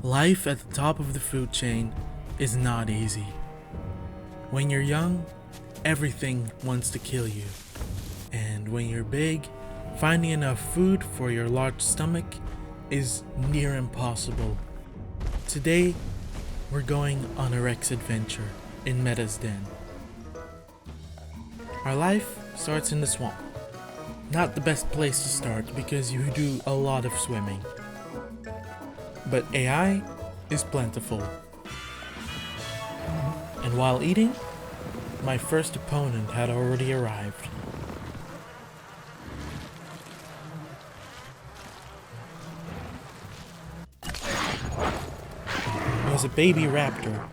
Life at the top of the food chain is not easy. When you're young, everything wants to kill you. And when you're big, finding enough food for your large stomach is near impossible. Today, we're going on a Rex adventure in Meta's den. Our life starts in the swamp. Not the best place to start because you do a lot of swimming. But AI is plentiful. And while eating, my first opponent had already arrived. It was a baby raptor.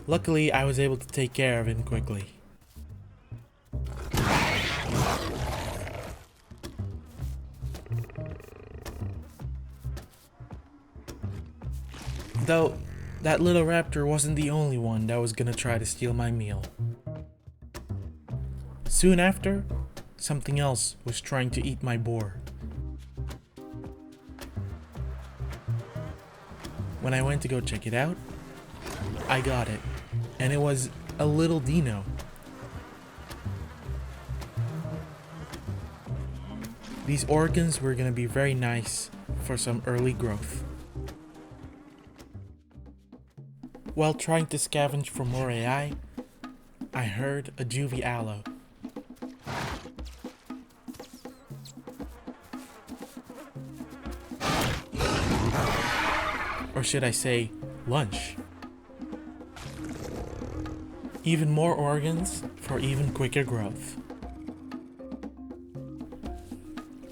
Luckily, I was able to take care of him quickly. Though, that little raptor wasn't the only one that was gonna try to steal my meal. Soon after, something else was trying to eat my boar. When I went to go check it out, I got it, and it was a little dino. These organs were gonna be very nice for some early growth. While trying to scavenge for more AI, I heard a juvie aloe. Or should I say, lunch. Even more organs for even quicker growth.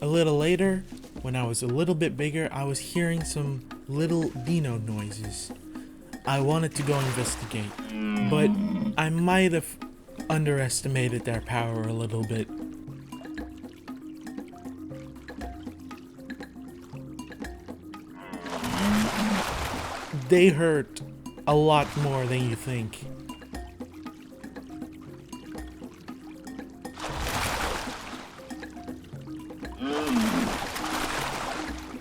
A little later, when I was a little bit bigger, I was hearing some little dino noises. I wanted to go investigate, but I might have underestimated their power a little bit. They hurt a lot more than you think.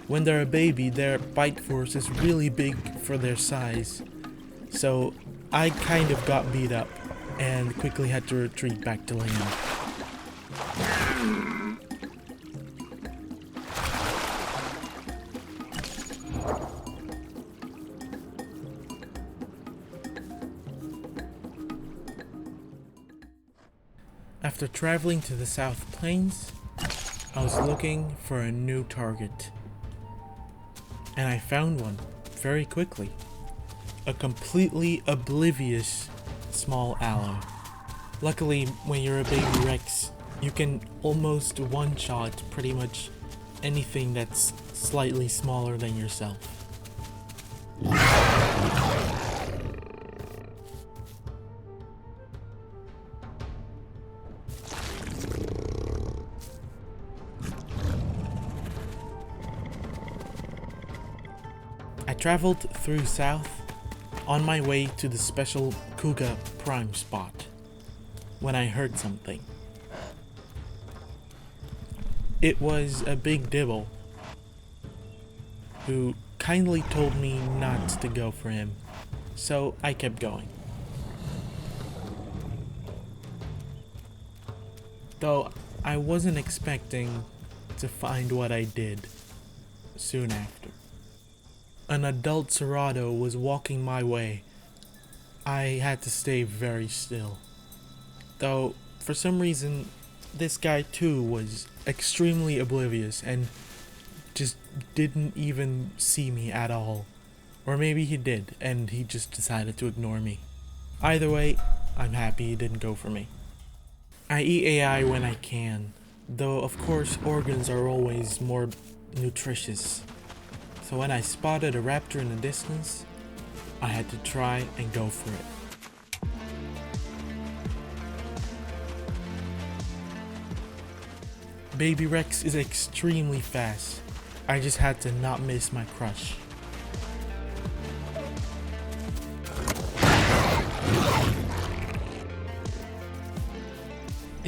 When they're a baby, their bite force is really big for their size. So I kind of got beat up and quickly had to retreat back to land. After traveling to the South Plains, I was looking for a new target. And I found one very quickly. A completely oblivious small aloe. Luckily, when you're a baby Rex, you can almost one-shot pretty much anything that's slightly smaller than yourself. I traveled through south on my way to the special Kuga prime spot when I heard something. It was a big dibble who kindly told me not to go for him, so I kept going. Though I wasn't expecting to find what I did soon after. An adult Serato was walking my way. I had to stay very still. Though, for some reason, this guy too was extremely oblivious and just didn't even see me at all. Or maybe he did, and he just decided to ignore me. Either way, I'm happy he didn't go for me. I eat AI when I can, though of course organs are always more nutritious. So when I spotted a raptor in the distance, I had to try and go for it. Baby Rex is extremely fast. I just had to not miss my crush.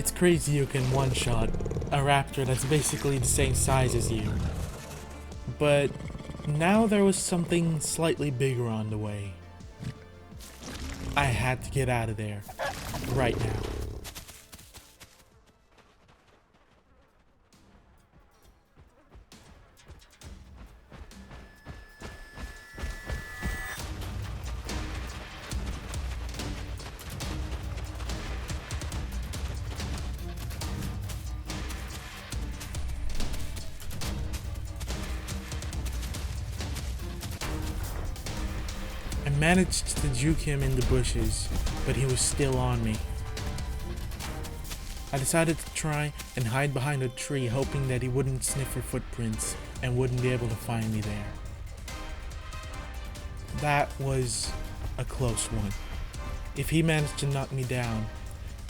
It's crazy you can one-shot a raptor that's basically the same size as you. But now there was something slightly bigger on the way. I had to get out of there, right now. I managed to juke him in the bushes, but he was still on me. I decided to try and hide behind a tree, hoping that he wouldn't sniff for footprints and wouldn't be able to find me there. That was a close one. If he managed to knock me down,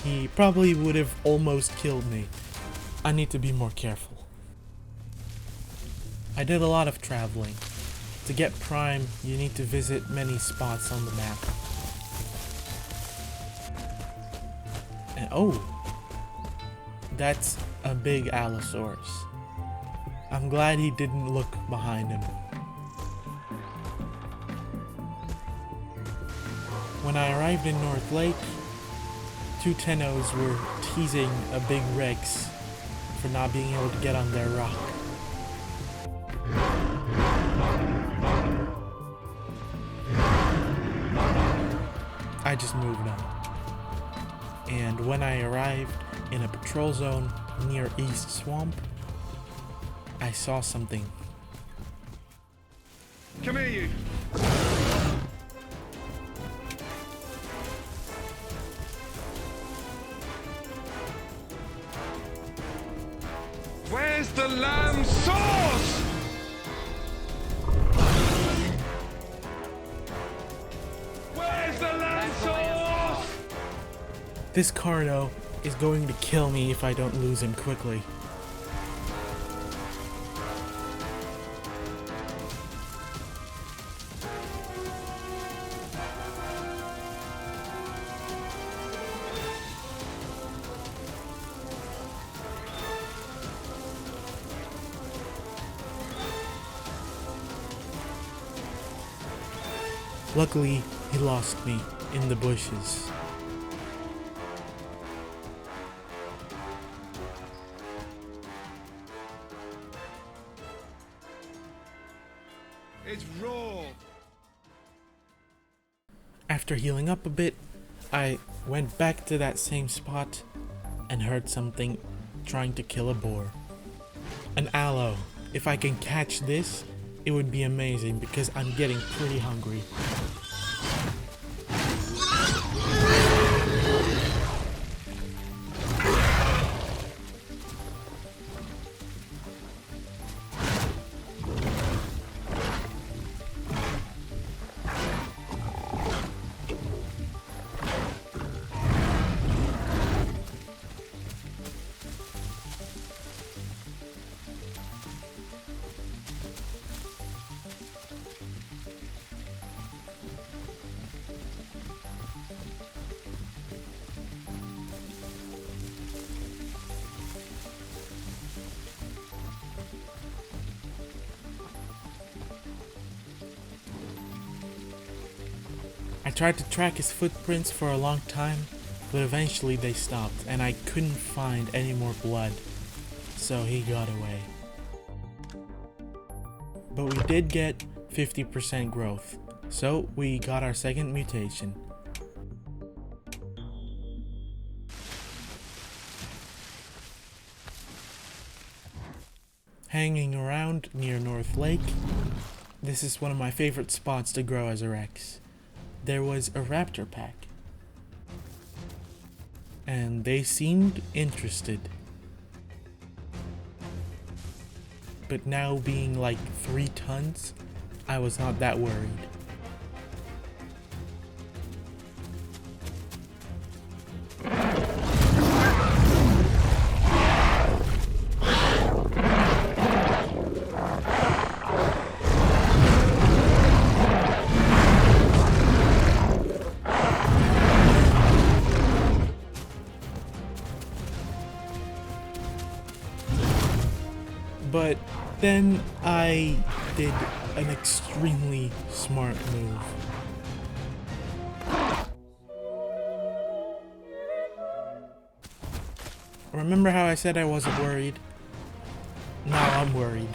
he probably would have almost killed me. I need to be more careful. I did a lot of traveling. To get Prime, you need to visit many spots on the map. And oh, that's a big Allosaurus. I'm glad he didn't look behind him. When I arrived in North Lake, two Tennos were teasing a big Rex for not being able to get on their rock. I just moved on. And when I arrived in a patrol zone near East Swamp, I saw something. Come here, you. Where's the lamb sauce? Where's the lamb sauce? This Carno is going to kill me if I don't lose him quickly. Luckily, he lost me in the bushes. It's raw. After healing up a bit, I went back to that same spot and heard something trying to kill a boar. An aloe. If I can catch this, it would be amazing because I'm getting pretty hungry. I tried to track his footprints for a long time, but eventually they stopped and I couldn't find any more blood, so he got away. But we did get 50% growth, so we got our second mutation. Hanging around near North Lake, this is one of my favorite spots to grow as a Rex. There was a Raptor pack, and they seemed interested. But now being like 3 tons, I was not that worried. then I did an extremely smart move. Remember how I said I wasn't worried? Now I'm worried.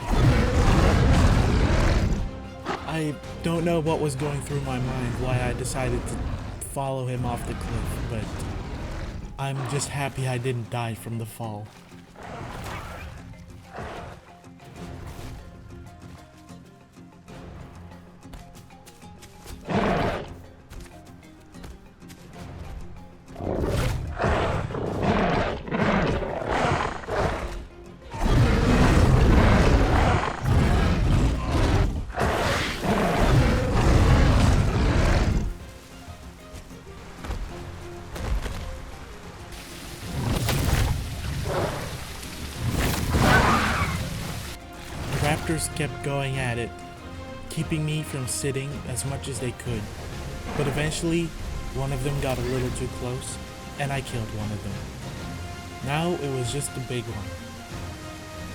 I don't know what was going through my mind, why I decided to follow him off the cliff, but I'm just happy I didn't die from the fall. Raptors kept going at it, keeping me from sitting as much as they could, but eventually one of them got a little too close and I killed one of them. Now it was just a big one.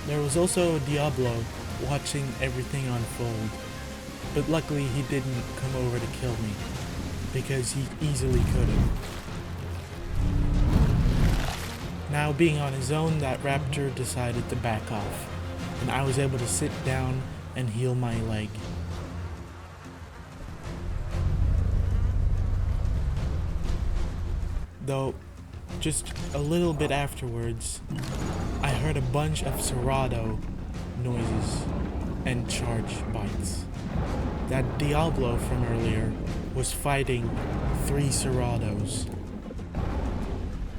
There was also a Diablo watching everything unfold, but luckily he didn't come over to kill me, because he easily could have. Now being on his own, that Raptor decided to back off, and I was able to sit down and heal my leg. Though, just a little bit afterwards, I heard a bunch of Serato noises and charge bites. That Diablo from earlier was fighting 3 Seratos.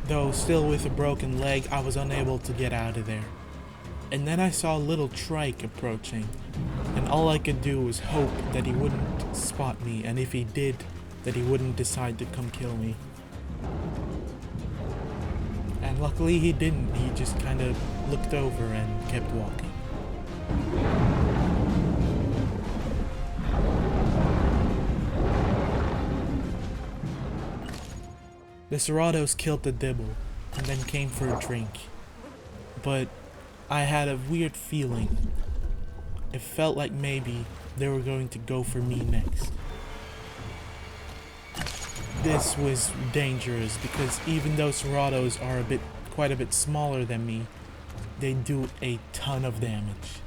Though still with a broken leg, I was unable to get out of there. And then I saw a little trike approaching, and all I could do was hope that he wouldn't spot me, and if he did, that he wouldn't decide to come kill me. And luckily he didn't, he just kind of looked over and kept walking. The Seratos killed the Dibble, and then came for a drink. But I had a weird feeling. It felt like maybe they were going to go for me next. This was dangerous because even though Seratos are quite a bit smaller than me, they do a ton of damage.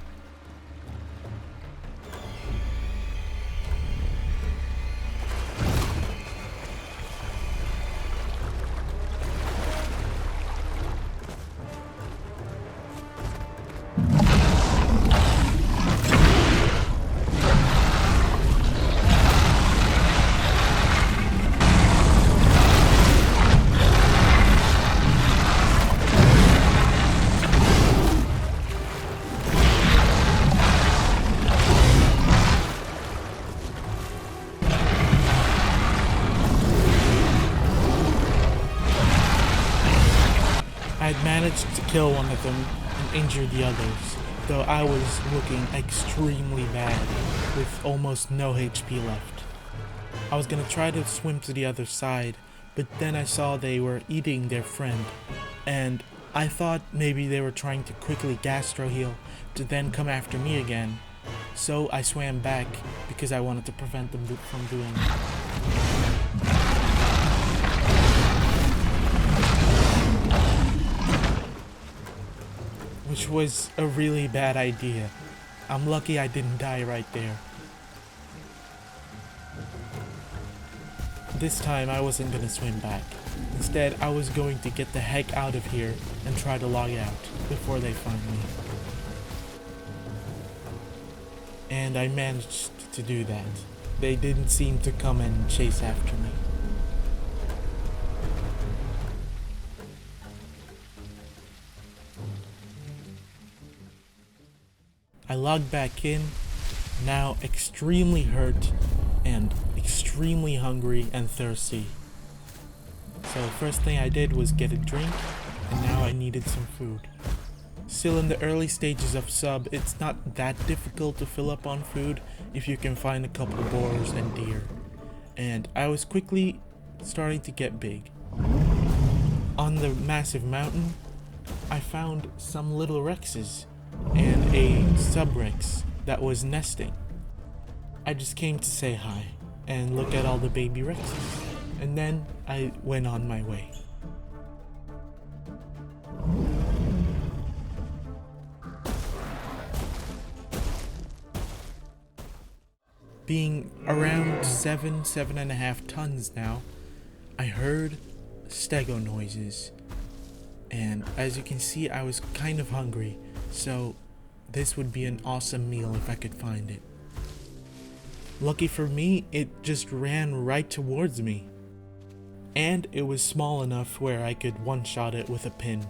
I'd managed to kill one of them and injure the others, though I was looking extremely bad, with almost no HP left. I was gonna try to swim to the other side, but then I saw they were eating their friend, and I thought maybe they were trying to quickly gastro heal to then come after me again, so I swam back because I wanted to prevent them from doing that. Which was a really bad idea. I'm lucky I didn't die right there. This time I wasn't gonna swim back. Instead, I was going to get the heck out of here and try to log out before they find me. And I managed to do that. They didn't seem to come and chase after me. I logged back in, now extremely hurt and extremely hungry and thirsty. So first thing I did was get a drink, and now I needed some food. Still in the early stages of sub, it's not that difficult to fill up on food if you can find a couple boars and deer. And I was quickly starting to get big. On the massive mountain, I found some little Rexes, and a subrex that was nesting. I just came to say hi and look at all the baby rexes, and then I went on my way. Being around 7.5 tons now, I heard stego noises, and as you can see, I was kind of hungry, so this would be an awesome meal if I could find it. Lucky for me, it just ran right towards me, and it was small enough where I could one-shot it with a pin.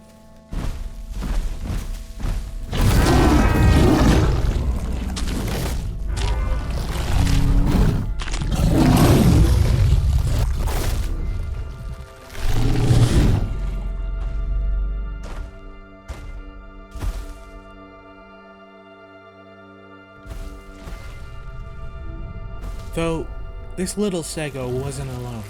Though, this little stego wasn't alone.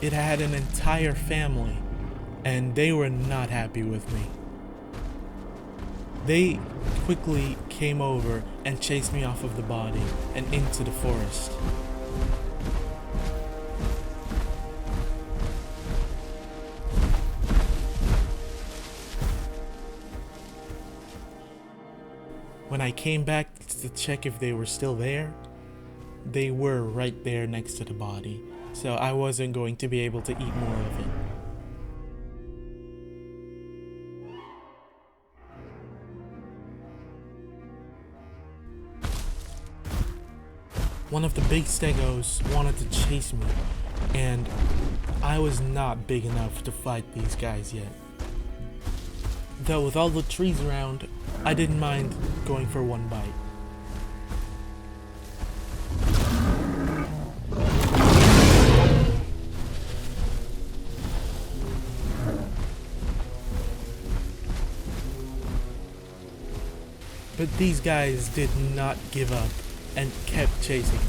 It had an entire family, and they were not happy with me. They quickly came over and chased me off of the body and into the forest. When I came back to check if they were still there, they were right there next to the body, so I wasn't going to be able to eat more of it. One of the big stegos wanted to chase me, and I was not big enough to fight these guys yet. Though with all the trees around, I didn't mind going for one bite. But these guys did not give up and kept chasing me.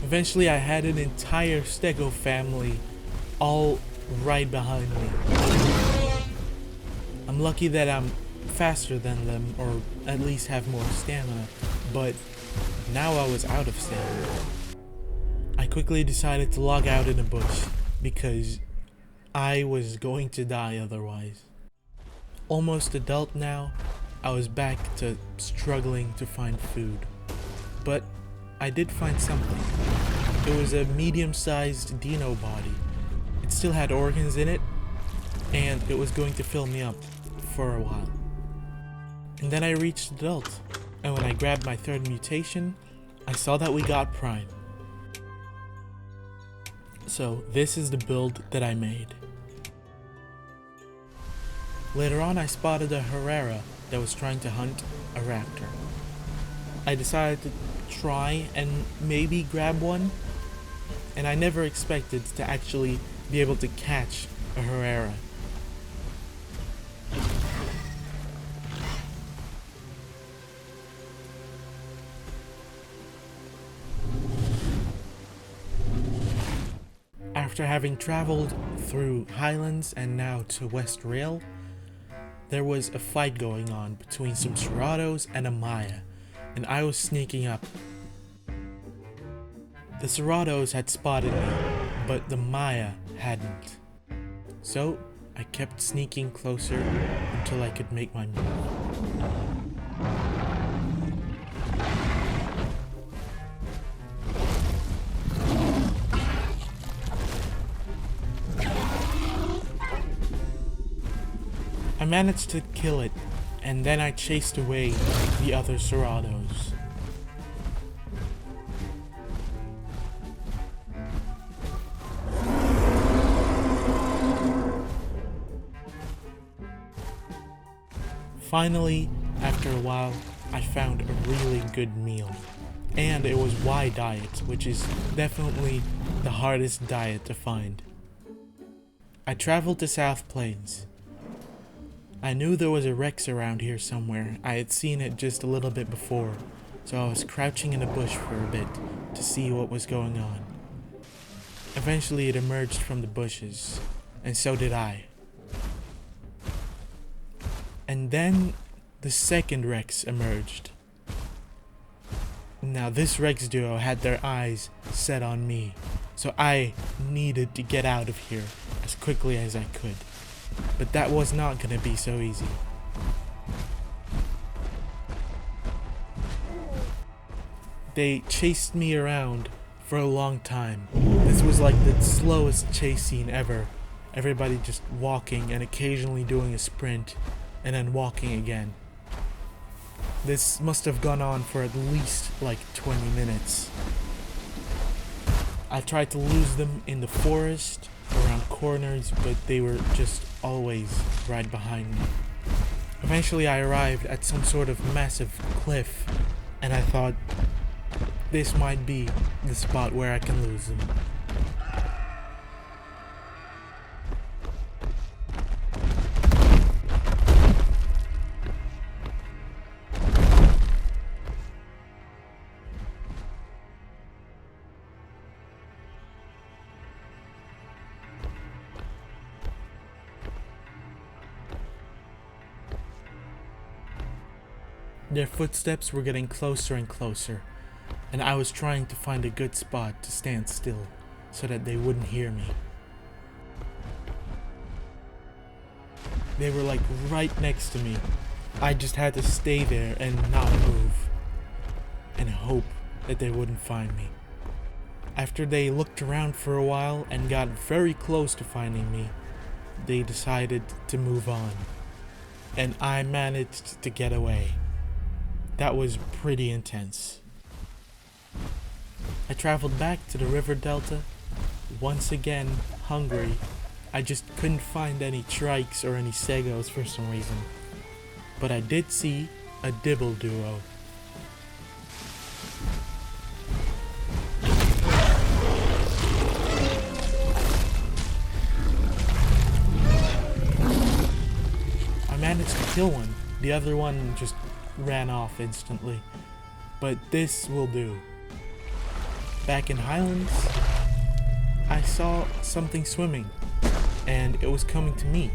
Eventually I had an entire stego family all right behind me. I'm lucky that I'm faster than them, or at least have more stamina, but now I was out of stamina. I quickly decided to log out in a bush because I was going to die otherwise. Almost adult now, I was back to struggling to find food, but I did find something. It was a medium-sized dino body. It still had organs in it, and it was going to fill me up for a while. And then I reached adult, and when I grabbed my third mutation, I saw that we got Prime. So this is the build that I made. Later on I spotted a Herrera that was trying to hunt a Raptor. I decided to try and maybe grab one, and I never expected to actually be able to catch a Herrera. After having traveled through Highlands and now to West Rail, there was a fight going on between some Seratos and a Maya, and I was sneaking up. The Seratos had spotted me, but the Maya hadn't. So I kept sneaking closer until I could make my move. I managed to kill it, and then I chased away the other Seratos. Finally, after a while, I found a really good meal. And it was Y diet, which is definitely the hardest diet to find. I traveled to South Plains. I knew there was a Rex around here somewhere. I had seen it just a little bit before, so I was crouching in a bush for a bit to see what was going on. Eventually it emerged from the bushes, and so did I. And then the second Rex emerged. Now this Rex duo had their eyes set on me, so I needed to get out of here as quickly as I could. But that was not gonna be so easy. They chased me around for a long time. This was like the slowest chase scene ever. Everybody just walking and occasionally doing a sprint and then walking again. This must have gone on for at least like 20 minutes. I tried to lose them in the forest, around corners, but they were just always right behind me. Eventually I arrived at some sort of massive cliff, and I thought this might be the spot where I can lose them. Their footsteps were getting closer and closer, and I was trying to find a good spot to stand still so that they wouldn't hear me. They were like right next to me. I just had to stay there and not move, and hope that they wouldn't find me. After they looked around for a while and got very close to finding me, they decided to move on, and I managed to get away. That was pretty intense. I traveled back to the river delta, once again hungry. I just couldn't find any trikes or any segos for some reason. But I did see a dibble duo. I managed to kill one. The other one just ran off instantly, but this will do. Back in Highlands, I saw something swimming, and it was coming to me.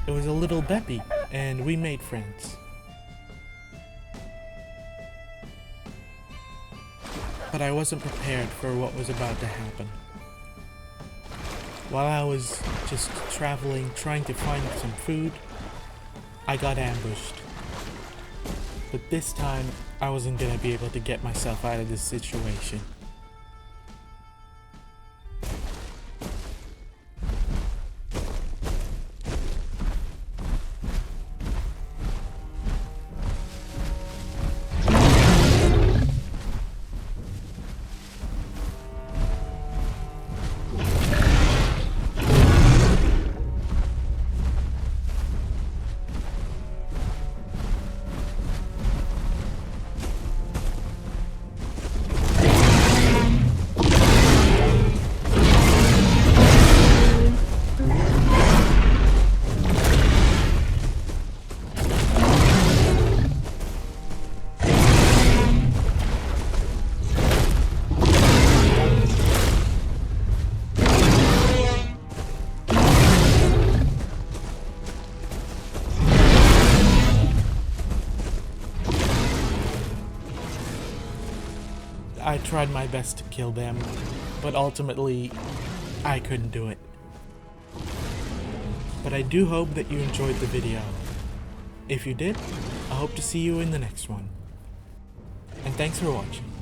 It was a little Beppy, and we made friends. But I wasn't prepared for what was about to happen. While I was just traveling, trying to find some food, I got ambushed. But this time, I wasn't gonna be able to get myself out of this situation. I tried my best to kill them, but ultimately, I couldn't do it. But I do hope that you enjoyed the video. If you did, I hope to see you in the next one. And thanks for watching.